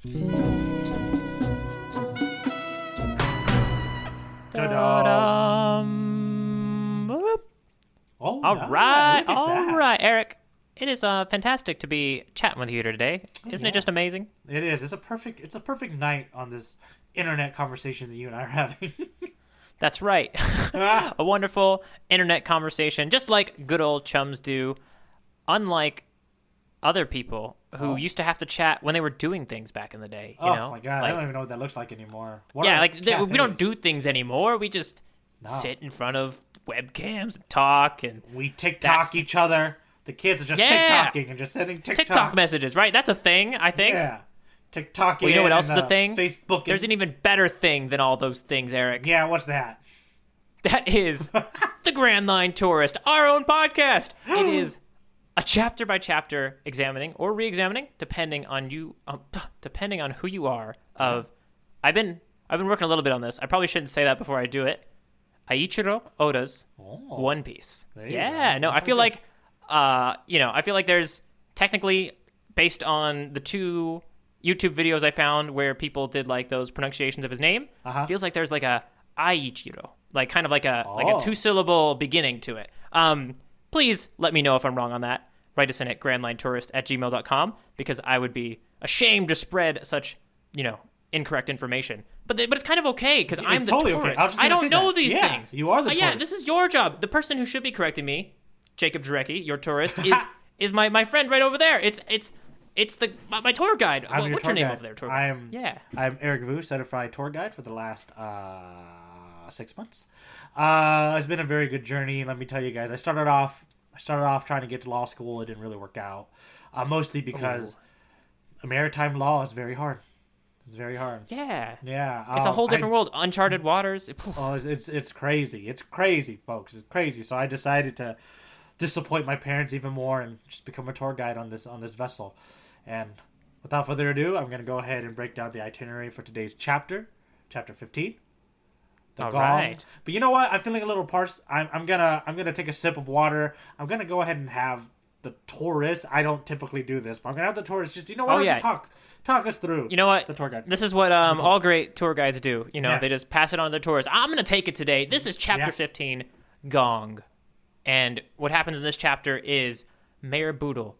All right, Eric. It is fantastic to be chatting with you today. Isn't it just amazing? It is. It's a perfect night on this internet conversation that you and I are having. That's right. A wonderful internet conversation, just like good old chums do. Unlike other people who used to have to chat when they were doing things back in the day. You know? My God, like, I don't even know what that looks like anymore. We don't do things anymore. We just sit in front of webcams and talk, and we TikTok each other. The kids are just TikToking and just sending TikTok messages, right? That's a thing, I think. Yeah. TikToking. Well, you know what else is a thing? Facebook. There's an even better thing than all those things, Eric. Yeah, what's that? That is the Grand Line Tourist, our own podcast. It is a chapter by chapter examining or re-examining, depending on who you are. I've been working a little bit on this. I probably shouldn't say that before I do it. Eiichiro Oda's One Piece. I feel like there's technically, based on the 2 YouTube videos I found where people did like those pronunciations of his name, feels like there's like a Eiichiro, like kind of like a 2-syllable beginning to it. Please let me know if I'm wrong on that. Write us in at grandlinetourist@gmail.com, because I would be ashamed to spread such, incorrect information. But it's kind of okay, because I'm the totally tourist. Okay. I don't know these things. You are the tourist. Yeah, this is your job. The person who should be correcting me, Jacob Jarecki, your tourist, is my friend right over there. It's my tour guide. What's your name over there, tour guide? I'm Eric Vu, certified tour guide for the last 6 months. It's been a very good journey. Let me tell you guys, I started off trying to get to law school. It didn't really work out, mostly because maritime law is very hard. It's very hard. Yeah. Yeah. It's a whole different world. Uncharted waters. It's crazy. It's crazy, folks. It's crazy. So I decided to disappoint my parents even more and just become a tour guide on this vessel. And without further ado, I'm going to go ahead and break down the itinerary for today's chapter 15. All right. But you know what? I'm feeling a little parched. I'm gonna take a sip of water. I'm gonna go ahead and have the tourist. I don't typically do this, but I'm gonna have the tourist just talk us through. You know what? The tour guide. This is what all great tour guides do. Yes. They just pass it on to the tourists. I'm gonna take it today. This is chapter 15, Gong, and what happens in this chapter is Mayor Boodle.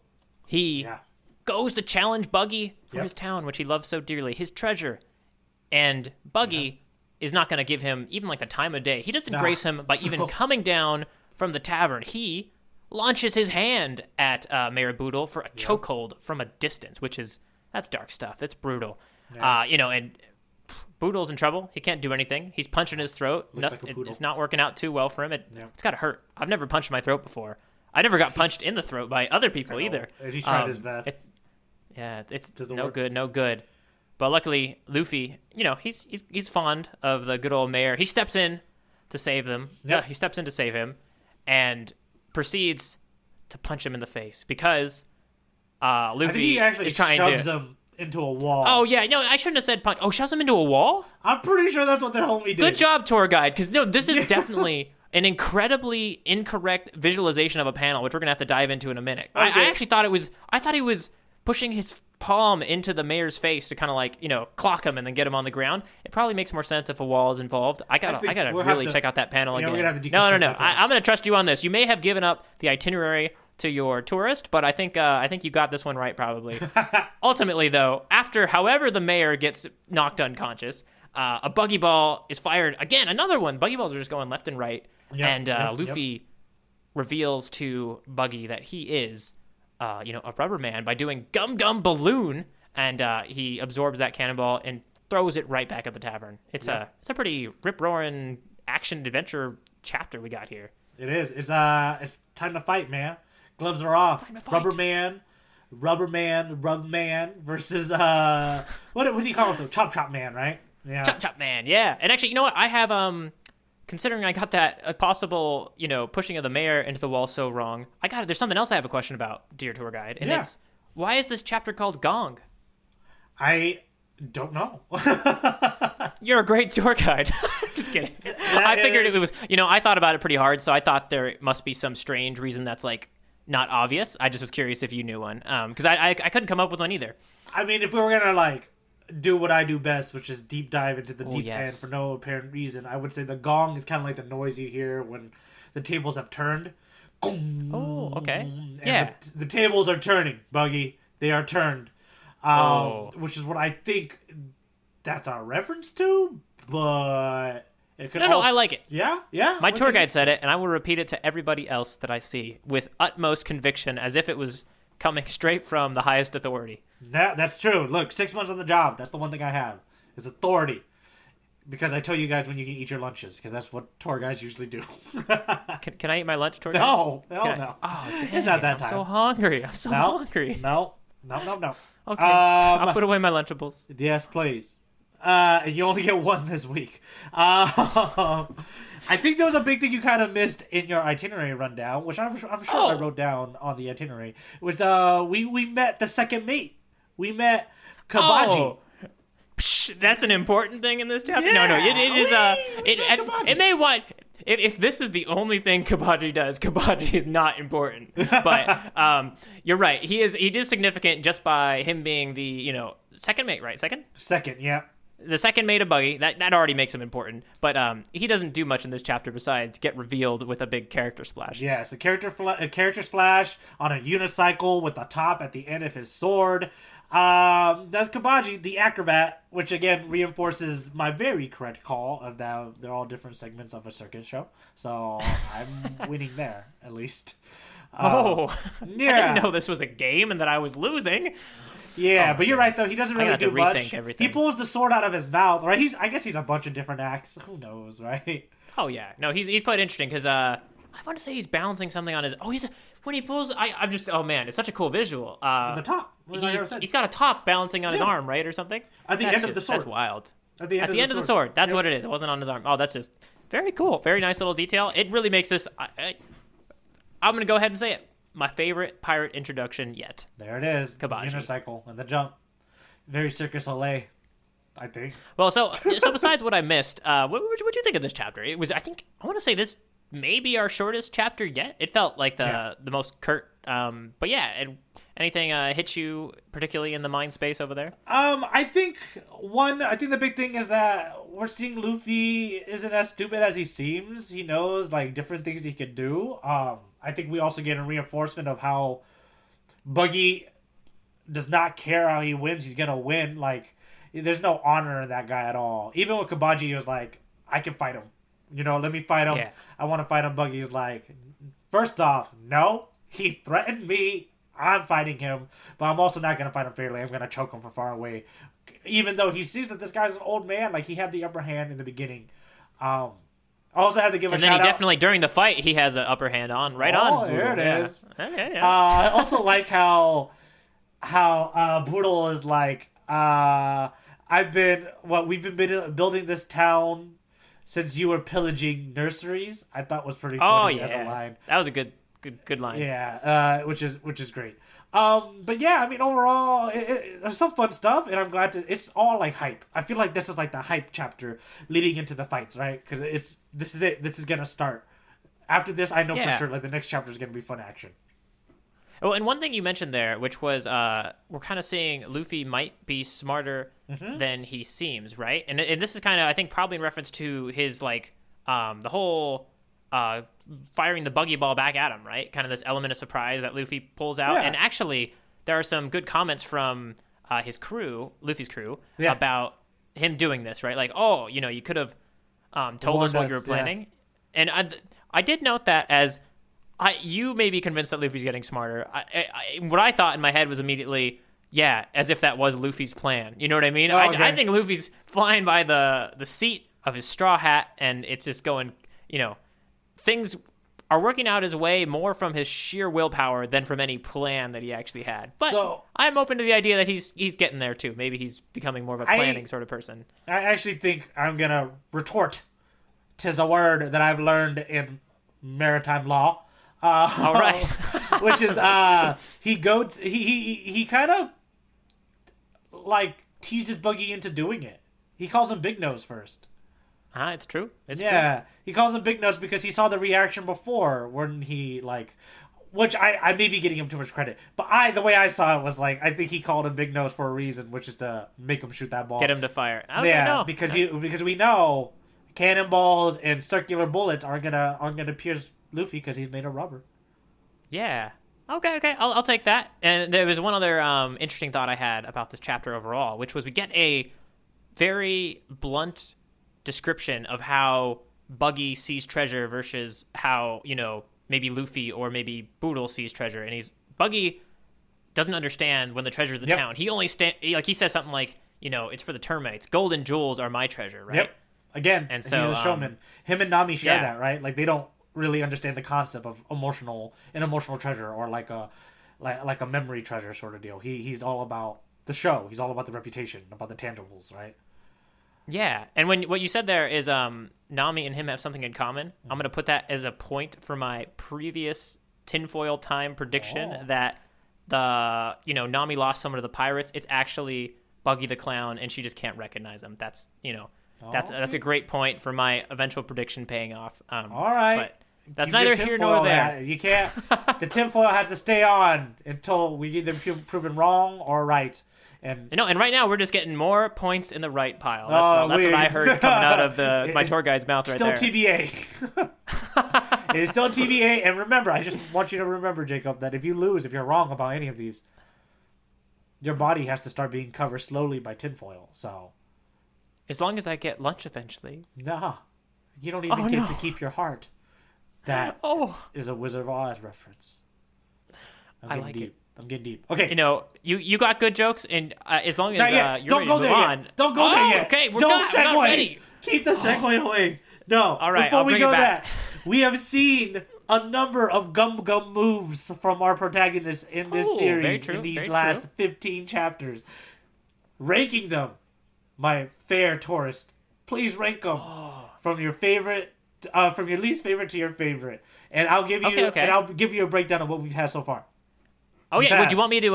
He goes to challenge Buggy for his town, which he loves so dearly, his treasure, and Buggy is not going to give him even like the time of day. He doesn't grace him by even coming down from the tavern. He launches his hand at Mayor Boodle for a chokehold from a distance, that's dark stuff. It's brutal. Yeah. And Boodle's in trouble. He can't do anything. He's punching his throat. It's not working out too well for him. It's got to hurt. I've never punched my throat before. I never got punched in the throat by other people either. He's tried his best. It's no good. But luckily, Luffy, he's fond of the good old mayor. He steps in to save them. Yep. He steps in to save him and proceeds to punch him in the face because Luffy is trying to... shoves him into a wall. Oh, yeah. No, I shouldn't have said punch. Oh, shoves him into a wall? I'm pretty sure that's what the homie did. Good job, tour guide. Because, this is definitely an incredibly incorrect visualization of a panel, which we're going to have to dive into in a minute. Okay. I actually thought I thought he was pushing his palm into the mayor's face to kind of clock him and then get him on the ground. It probably makes more sense if a wall is involved. I gotta really check out that panel again. No. I'm gonna trust you on this. You may have given up the itinerary to your tourist, but I think you got this one right probably. Ultimately, though, after however the mayor gets knocked unconscious, a buggy ball is fired again. Another one. Buggy balls are just going left and right, Luffy reveals to Buggy that he is a rubber man by doing Gum Gum Balloon, and he absorbs that cannonball and throws it right back at the tavern. It's a pretty rip-roaring action-adventure chapter we got here. It is. It's time to fight, man. Gloves are off. Rubber man versus what do you call him? Chop Man, right? Yeah. Chop Man, yeah. And actually, you know what? I have considering I got that possible, pushing of the mayor into the wall so wrong, there's something else I have a question about, dear tour guide, and it's, why is this chapter called Gong? I don't know. You're a great tour guide. Just kidding. I figured it was, I thought about it pretty hard, so I thought there must be some strange reason that's not obvious. I just was curious if you knew one, because I couldn't come up with one either. I mean, if we were gonna do what I do best, which is deep dive into the deep end yes. for no apparent reason. I would say the gong is kind of like the noise you hear when the tables have turned. Oh, okay. And Yeah. the tables are turning, Buggy. They are turned. Which is what I think that's our reference to, but it could No, I like it. Yeah, yeah. My tour guide said it, and I will repeat it to everybody else that I see with utmost conviction, as if it was coming straight from the highest authority. That's true. Look, 6 months on the job. That's the one thing I have is authority. Because I tell you guys when you can eat your lunches, because that's what tour guys usually do. Can I eat my lunch, tour guide? No, hell no. Oh, dang, It's not that I'm time. so hungry. I'm so hungry. No. Okay, I'll put away my Lunchables. Yes, please. And you only get one this week. I think there was a big thing you kind of missed in your itinerary rundown, which I'm sure I wrote down on the itinerary. Was we met the second mate. We met Kabaji. Oh. Psh, that's an important thing in this chapter. Yeah, No, it is. It may want. If this is the only thing Kabaji does, Kabaji is not important. But you're right. He is significant just by him being the second mate, right? Second, yeah. The second mate of Buggy. That already makes him important. But he doesn't do much in this chapter besides get revealed with a big character splash. Yes, a character splash on a unicycle with the top at the end of his sword. That's Kabaji, the acrobat, which again reinforces my very correct call of that they're all different segments of a circus show. So I'm winning there, at least. Yeah. I Yeah. didn't know this was a game and that I was losing. Yeah, Oh, but you're right though. He doesn't really do much. Everything. He pulls the sword out of his mouth, right? I guess he's a bunch of different acts. Who knows, right? Oh yeah, no, he's quite interesting because I want to say he's balancing something on his. When he pulls, I'm just oh man, it's such a cool visual. The top. He's got a top balancing on his arm, right, or something. At the end of the sword. That's wild. At the end of the sword. That's what it is. It wasn't on his arm. Oh, that's just very cool. Very nice little detail. It really makes this. I'm gonna go ahead and say it. My favorite pirate introduction yet. There it is. Kabaji. Unicycle and the jump. Very Circus Olay, I think. Well, so besides what I missed, what did you think of this chapter? It was, I want to say this may be our shortest chapter yet. It felt like the most curt. But yeah, anything hit you particularly in the mind space over there? I think the big thing is that we're seeing Luffy isn't as stupid as he seems. He knows like different things he could do. I think we also get a reinforcement of how Buggy does not care how he wins. He's gonna win. Like, there's no honor in that guy at all. Even with Kabaji, he was like, I can fight him. Let me fight him. Yeah. I want to fight him. Buggy's like, first off, no. He threatened me. I'm fighting him. But I'm also not going to fight him fairly. I'm going to choke him from far away. Even though he sees that this guy's an old man. Like, he had the upper hand in the beginning. I also had to give a shout out. And then he definitely, during the fight, he has an upper hand on. Right on. There it is. Okay, yeah. I also like how Boodle is like, we've been building this town since you were pillaging nurseries. I thought was pretty funny as a line. That was a good line. Yeah, which is great. But yeah, I mean overall, there's some fun stuff, and I'm glad to. It's all like hype. I feel like this is like the hype chapter leading into the fights, right? Because this is it. This is gonna start. After this, I know for sure like the next chapter is gonna be fun action. Oh, and one thing you mentioned there, which was we're kind of seeing Luffy might be smarter than he seems, right? And this is kind of, I think, probably in reference to his, like, the whole firing the buggy ball back at him, right? Kind of this element of surprise that Luffy pulls out. Yeah. And actually, there are some good comments from his crew, Luffy's crew, about him doing this, right? Like, oh, you could have told us what you were planning. Yeah. And I did note that as... you may be convinced that Luffy's getting smarter. What I thought in my head was immediately, as if that was Luffy's plan. You know what I mean? Okay. I think Luffy's flying by the seat of his straw hat, and it's just going, things are working out his way more from his sheer willpower than from any plan that he actually had. But I'm open to the idea that he's getting there too. Maybe he's becoming more of a planning sort of person. I actually think I'm going to retort. 'Tis a word that I've learned in maritime law. All right. Which is he kind of like teases Buggy into doing it. He calls him Big Nose first. It's true. It's true. He calls him Big Nose because he saw the reaction before when he like which I may be getting him too much credit, but the way I saw it was like, I think he called him Big Nose for a reason, which is to make him shoot that ball. Get him to fire. Okay, yeah, no. because we know cannonballs and circular bullets aren't gonna pierce Luffy because he's made of rubber. Yeah. Okay. I'll take that. And there was one other interesting thought I had about this chapter overall, which was we get a very blunt description of how Buggy sees treasure versus how, maybe Luffy or maybe Boodle sees treasure. And Buggy doesn't understand when the treasure's in town. He only he says something like, it's for the termites. Gold and jewels are my treasure, right? Yep. Again, and so, he's a showman. Him and Nami share that, right? Like, they don't really understand the concept of emotional treasure, or like a memory treasure sort of deal. He's all about the show. He's all about the reputation, about the tangibles, right? Yeah, and what you said there is Nami and him have something in common. I'm going to put that as a point for my previous tinfoil time prediction that Nami lost someone to the pirates. It's actually Buggy the Clown, and she just can't recognize him. That's that's a great point for my eventual prediction paying off. All right. But that's neither here nor there. You can't. The tinfoil has to stay on until we get them proven wrong or right. And right now we're just getting more points in the right pile. That's what I heard coming out of my tour guide's mouth right there. Still TBA. It is still TBA. And remember, I just want you to remember, Jacob, that if you're wrong about any of these, your body has to start being covered slowly by tinfoil. So, as long as I get lunch eventually. Nah, you don't even get to keep your heart. That is a Wizard of Oz reference. I like it. I'm getting deep. Okay. You got good jokes, and as long as you're ready to move on. Don't go there yet. Okay, we're not ready. Keep the segue away. No. All right, Before we go back. we have seen a number of gum moves from our protagonists in this series in these last 15 chapters. Ranking them, my fair tourist. Please rank them from your favorite, from your least favorite to your favorite, and I'll give you I'll give you a breakdown of what we've had so far. Oh yeah, would you want me to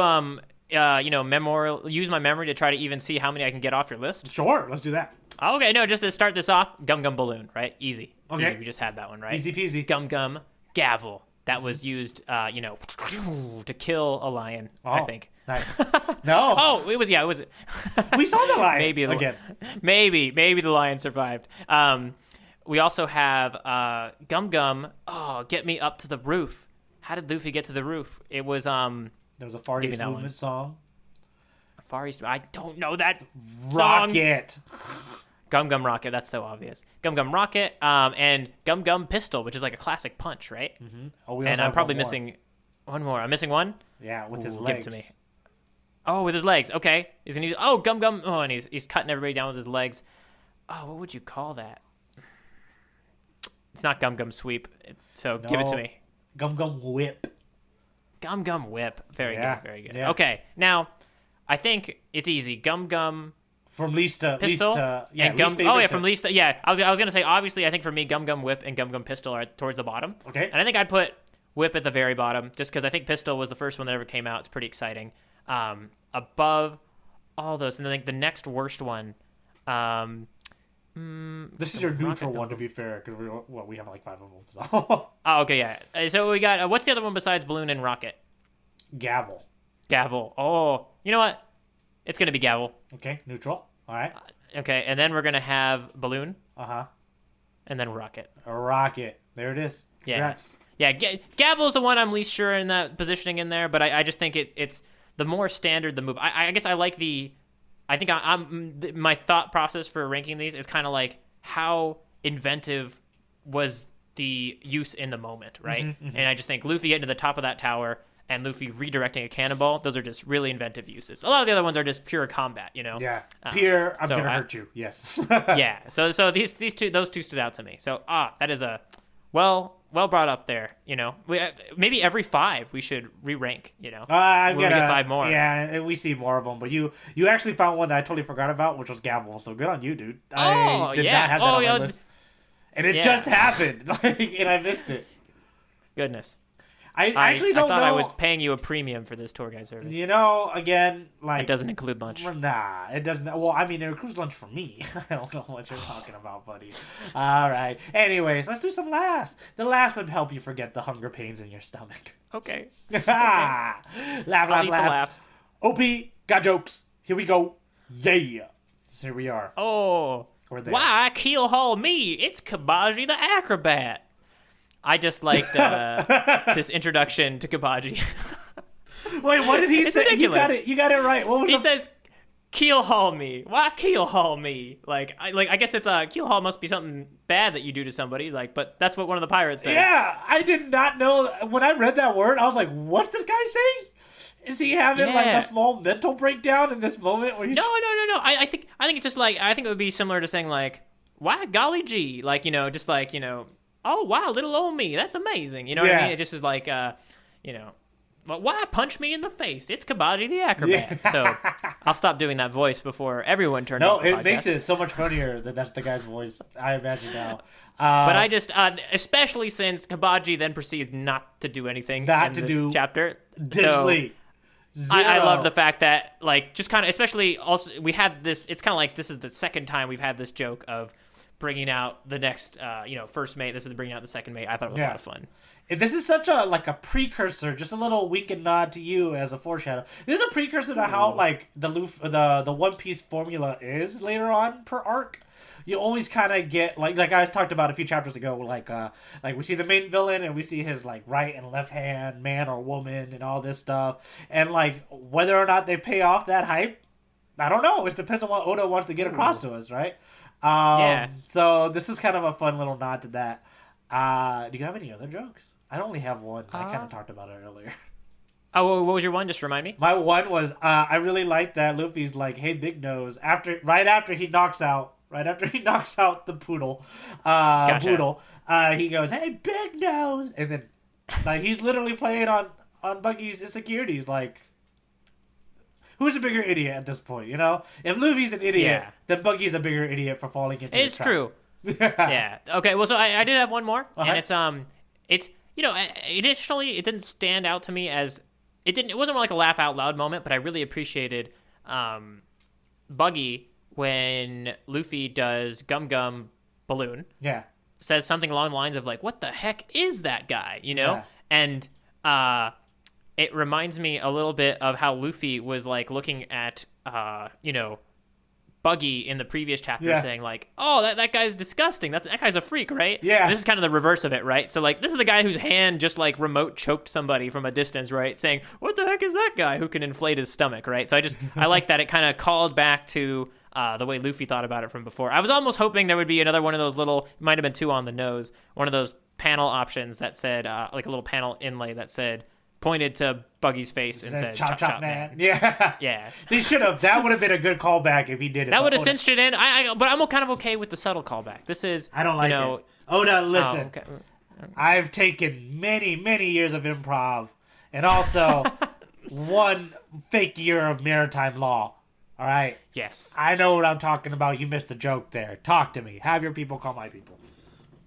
use my memory to try to even see how many I can get off your list? Sure, let's do that. Okay, no, just to start this off, Gum Balloon, right? Easy. Okay. Easy. We just had that one, right? Easy peasy. Gum Gavel. That was used, to kill a lion, I think. Nice. No. It was. We saw the lion. Maybe the lion survived. We also have Gum. Oh, get me up to the roof. How did Luffy get to the roof? It was there was a Far East Movement song. Far East. I don't know that Rocket. Song. Gum Rocket. That's so obvious. Gum Rocket. And Gum Pistol, which is like a classic punch, right? Mm-hmm. Oh, and I'm probably missing one more. I'm missing one. Yeah, with his legs. Give it to me. Oh, with his legs. Okay. He's gonna use. Oh, Gum. Oh, and he's cutting everybody down with his legs. Oh, what would you call that? It's not Gum Sweep. So give it to me. Gum Whip. Gum Whip. Very good. Yeah. Okay, now I think it's easy. Gum from least to Pistol and Gum. From least to, yeah. I was gonna say obviously I think for me Gum Whip and Gum Pistol are towards the bottom. Okay. And I think I'd put Whip at the very bottom just because I think Pistol was the first one that ever came out. It's pretty exciting. Above all those, and then I think the next worst one. This is your neutral one, to be fair, because we have like 5 of them. So. Oh, okay, yeah. So we got what's the other one besides Balloon and Rocket? Gavel. Oh, you know what? It's gonna be Gavel. Okay, neutral. All right. Okay, and then we're gonna have Balloon. And then Rocket. Rocket. There it is. Congrats. Yeah. Gavel's the one I'm least sure in that positioning in there, but I just think it's the more standard the move. I guess I like the. I think my thought process for ranking these is kind of like how inventive was the use in the moment, right? Mm-hmm. And I just think Luffy getting to the top of that tower and Luffy redirecting a cannonball, those are just really inventive uses. A lot of the other ones are just pure combat, Yeah, pure, I'm going to hurt you, yes. Yeah, so those two stood out to me. So, that is a well brought up there, maybe every 5 we should re-rank, I'm gonna get 5 more. Yeah, we see more of them, but you actually found one that I totally forgot about, which was Gavel, so good on you, dude. I did not have that on my list. And it just happened, and I missed it. Goodness. I actually don't know. I thought I was paying you a premium for this tour guide service. Again, like... It doesn't include lunch. Nah, it doesn't. Well, I mean, it includes lunch for me. I don't know what you're talking about, buddy. All right. Anyways, let's do some laughs. The laughs would help you forget the hunger pains in your stomach. Okay. Laugh, I'll eat the laughs. OP, got jokes. Here we go. Yeah. So here we are. Oh. Why keel haul me? It's Kabaji the acrobat. I just liked this introduction to Kabaji. Wait, what did he say? Ridiculous. You got it right. What was he says, keel haul me. Why keel haul me? I guess it's keel haul must be something bad that you do to somebody. He's like, but that's what one of the pirates says. Yeah, I did not know. When I read that word, I was like, what's this guy saying? Is he having like a small mental breakdown in this moment where he's... No. I think it's just like, I think it would be similar to saying like, why golly gee? Like, just like, oh wow, little old me. That's amazing. You know what I mean? It just is like, but why punch me in the face? It's Kabaji the acrobat. Yeah. So I'll stop doing that voice before everyone turns on the podcast. No, it makes it so much funnier that that's the guy's voice, I imagine now. But I just, especially since Kabaji then proceeded not to do anything in this chapter. Diddly. So I love the fact that, like, just kind of, especially also, we had this, it's kind of like this is the second time we've had this joke of bringing out the next, first mate. This is bringing out the second mate. I thought it was a lot of fun. This is such a precursor, just a little wink and nod to you as a foreshadow. This is a precursor to how like the One Piece formula is later on per arc. You always kind of get like I talked about a few chapters ago, like we see the main villain and we see his like right and left hand, man or woman, and all this stuff, and like whether or not they pay off that hype, I don't know. It depends on what Oda wants to get across to us, right? So this is kind of a fun little nod to that. Do you have any other jokes? I only have one. I kind of talked about it earlier. Oh, what was your one? Just remind me. My one was I really like that Luffy's like, "Hey, Big Nose," right after he knocks out the poodle, he goes, "Hey, Big Nose," and then like he's literally playing on Buggy's insecurities. Like, who's a bigger idiot at this point? If Luffy's an idiot, then Buggy's a bigger idiot for falling into. It's true. Yeah. Okay. Well, so I did have one more, and it's initially it didn't stand out to me as it wasn't like a laugh out loud moment, but I really appreciated Buggy when Luffy does Gum Gum Balloon. Yeah. Says something along the lines of like, "What the heck is that guy?" Yeah. And it reminds me a little bit of how Luffy was like looking at Buggy in the previous chapter, saying like, "Oh, that guy's disgusting. That guy's a freak, right?" Yeah. And this is kind of the reverse of it, right? So like, this is the guy whose hand just like remote choked somebody from a distance, right? Saying, "What the heck is that guy who can inflate his stomach?" Right? So I like that it kind of called back to the way Luffy thought about it from before. I was almost hoping there would be another one of those little, might have been two on the nose, one of those panel options that said like a little panel inlay that said, pointed to Buggy's face and said, "Chop chop man." Yeah. They should have. That would have been a good callback if he did it. That would have cinched it in. But I'm kind of okay with the subtle callback. This is, I don't like it. Oda, listen. Okay. I've taken many, many years of improv and also one fake year of maritime law. All right? Yes. I know what I'm talking about. You missed a joke there. Talk to me. Have your people call my people.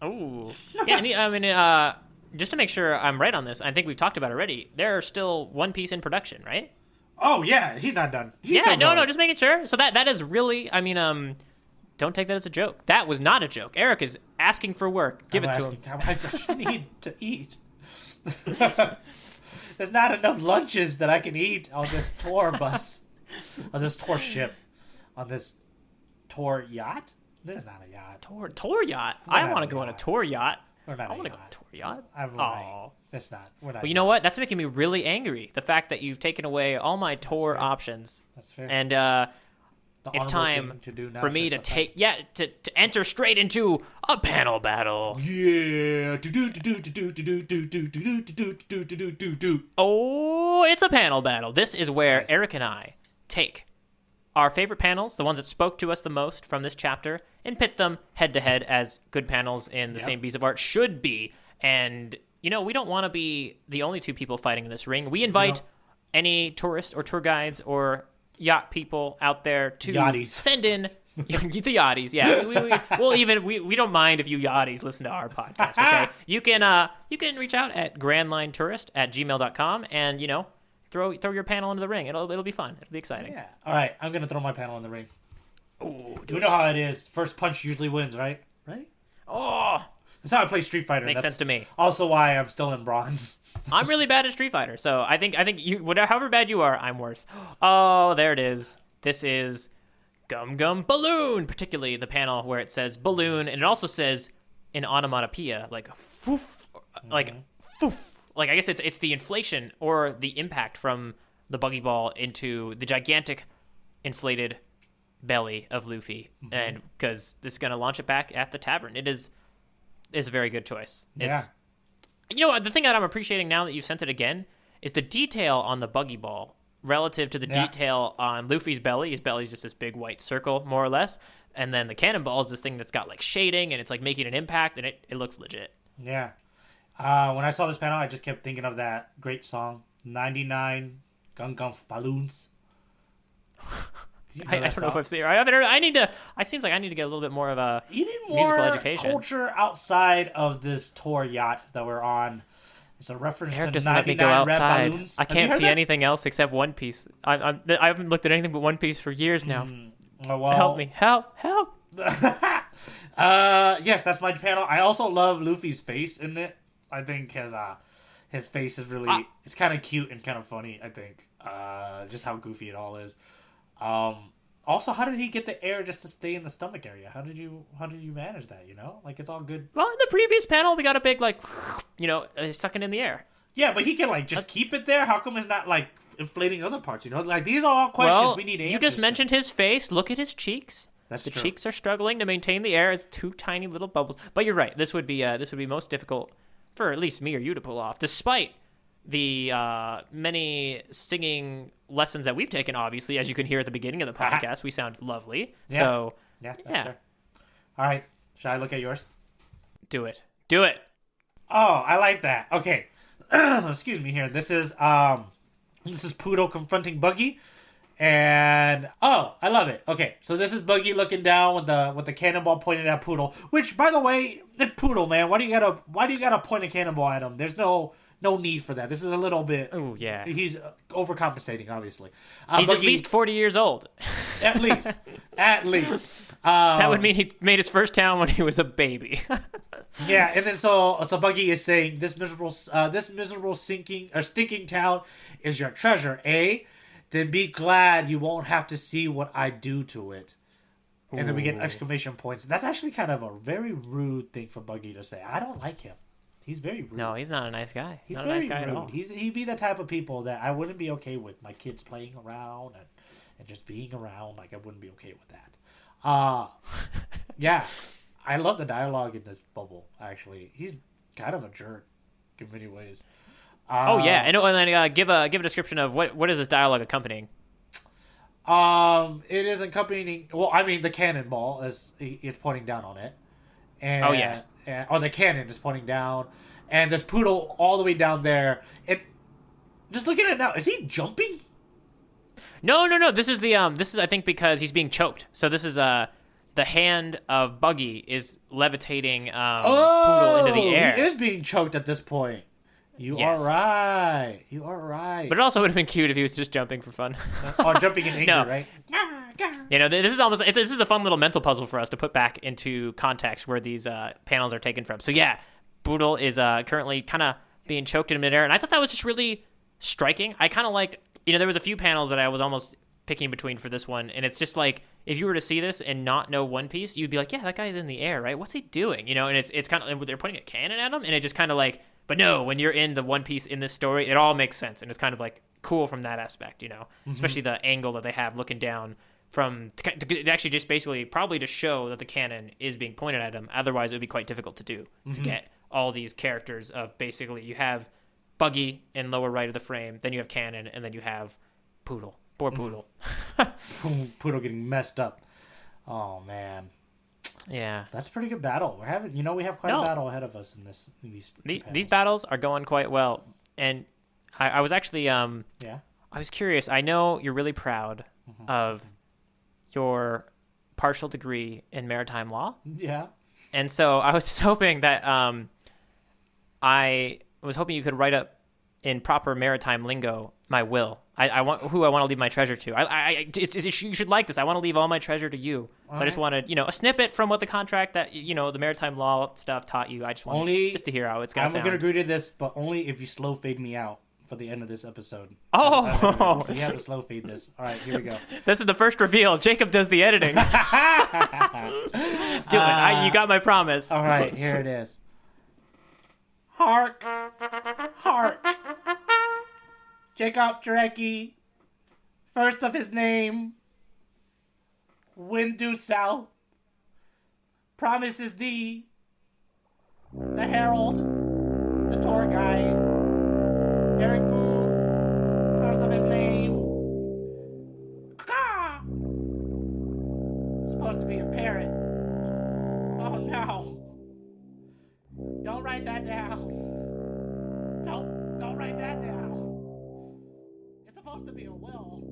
Oh. Yeah, just to make sure I'm right on this, I think we've talked about it already. There are still One Piece in production, right? Oh, yeah. He's not done. No, just making sure. So that is really, don't take that as a joke. That was not a joke. Eric is asking for work. Give it to him. I need to eat. There's not enough lunches that I can eat on this tour bus. On this tour ship. On this tour yacht? This is not a yacht. Tour yacht? I want to go on a tour yacht. I want to go on a tour yacht. I'm lying. That's not. We're not. Well, you know what? That's making me really angry. The fact that you've taken away all my tour options. That's fair. And it's time for me to enter straight into a panel battle. Yeah. Oh, it's a panel battle. This is where Eric and I take our favorite panels, the ones that spoke to us the most from this chapter, and pit them head to head as good panels in the same piece of art should be. And, we don't want to be the only two people fighting in this ring. We invite any tourists or tour guides or yacht people out there to send in The yachties, yeah. We don't mind if you yachties listen to our podcast, okay? You can reach out at grandlinetourist@gmail.com and, throw your panel into the ring. It'll be fun. It'll be exciting. Yeah. All right, I'm going to throw my panel in the ring. Ooh, You know how it is. First punch usually wins, right? Right? Oh, That's how I play Street Fighter. makes sense to me. Also why I'm still in bronze. I'm really bad at Street Fighter, so I think however bad you are, I'm worse. Oh, there it is. This is Gum Gum Balloon, particularly the panel where it says balloon, and it also says an onomatopoeia, like foof, like foof. Like, I guess it's the inflation or the impact from the buggy ball into the gigantic inflated belly of Luffy, and because this is going to launch it back at the tavern. It's a very good choice. Yeah. The thing that I'm appreciating now that you've sent it again is the detail on the buggy ball relative to the detail on Luffy's belly. His belly's just this big white circle, more or less. And then the cannonball is this thing that's got like shading and it's like making an impact, and it looks legit. Yeah. When I saw this panel, I just kept thinking of that great song, 99 Gun Gun Balloons. I don't know if I've seen it. I haven't heard. It seems like I need to get a little bit more of a musical education. Culture outside of this tour yacht that we're on. It's a reference Eric to doesn't let me 99 go red outside. balloons. I can't see anything else except One Piece. I haven't looked at anything but One Piece for years now. Well, help me! Help! Yes, that's my panel. I also love Luffy's face in it. I think his face is really it's kind of cute and kind of funny. I think just how goofy it all is. Also, how did he get the air just to stay in the stomach area? How did you manage that? Like, it's all good. Well, in the previous panel, we got a big sucking in the air. Yeah, but he can just keep it there. How come it's not inflating other parts? Like, these are all questions we need answers. You just mentioned his face. Look at his cheeks. That's the true. Cheeks are struggling to maintain the air as two tiny little bubbles. But you're right. This would be most difficult for at least me or you to pull off, despite the many singing lessons that we've taken. Obviously, as you can hear at the beginning of the podcast, we sound lovely. Yeah. So that's fair. All right, shall I look at yours? Do it. Oh, I like that. Okay, excuse me here. This is Poodle confronting Buggy, and I love it. Okay, so this is Buggy looking down with the cannonball pointed at Poodle. Which, by the way, it's Poodle, man. Why do you gotta point a cannonball at him? There's no need for that. This is a little bit. Oh yeah. He's overcompensating, obviously. He's Buggy, at least 40 years old. At least. That would mean he made his first town when he was a baby. Yeah, and then so Buggy is saying this miserable stinking town is your treasure, eh? Then be glad you won't have to see what I do to it. And then we get exclamation points. That's actually kind of a very rude thing for Buggy to say. I don't like him. He's very rude. No, he's not a nice guy. He's not very a nice guy rude. at all. He'd be the type of people that I wouldn't be okay with. My kids playing around and just being around. Like, I wouldn't be okay with that. Yeah. I love the dialogue in this bubble, actually. He's kind of a jerk in many ways. Yeah. And then give a description of what is this dialogue accompanying? It is accompanying. Well, I mean, the cannonball is pointing down on it, and or the cannon is pointing down, and there's Poodle all the way down there. And just looking at it now, is he jumping? No. This is I think because he's being choked. So this is the hand of Buggy is levitating Poodle into the air. He is being choked at this point. You are right. But it also would have been cute if he was just jumping for fun. Or jumping in anger, right? This is almost this is a fun little mental puzzle for us to put back into context where these panels are taken from. So yeah, Poodle is currently kind of being choked in midair, and I thought that was just really striking. I kind of liked, there was a few panels that I was almost picking between for this one, and it's just like, if you were to see this and not know One Piece, you'd be like, yeah, that guy's in the air, right? What's he doing? And it's kind of, they're putting a cannon at him, and it just kind of like, but no, when you're in the One Piece in this story, it all makes sense, and it's kind of like cool from that aspect, especially the angle that they have looking down to actually just basically probably to show that the cannon is being pointed at him. Otherwise, it would be quite difficult to do to get all these characters of basically you have Buggy in lower right of the frame, then you have cannon, and then you have Poodle. Poor Poodle. Poodle getting messed up. Oh man. Yeah. That's a pretty good battle. We have quite a battle ahead of us in these battles are going quite well. And I was actually I was curious. I know you're really proud of your partial degree in maritime law. Yeah. And so I was just hoping that I was hoping you could write up in proper maritime lingo my will. I want who I want to leave my treasure to. You should like this. I want to leave all my treasure to you. So I just wanted, a snippet from what the contract that the maritime law stuff taught you. I just want just to hear how it's gonna sound. I'm gonna agree to this, but only if you slow fade me out for the end of this episode. Oh, so you have to slow fade this. All right, here we go. This is the first reveal. Jacob does the editing. Do it. You got my promise. All right, here it is. Hark, hark. Jacob Jarecki, first of his name, wind due south, promises thee, the herald, the tour guide, Eric Fu, first of his name, caw. It's supposed to be a parrot. Oh no. Don't write that down. Don't write that down. It's supposed to be a will.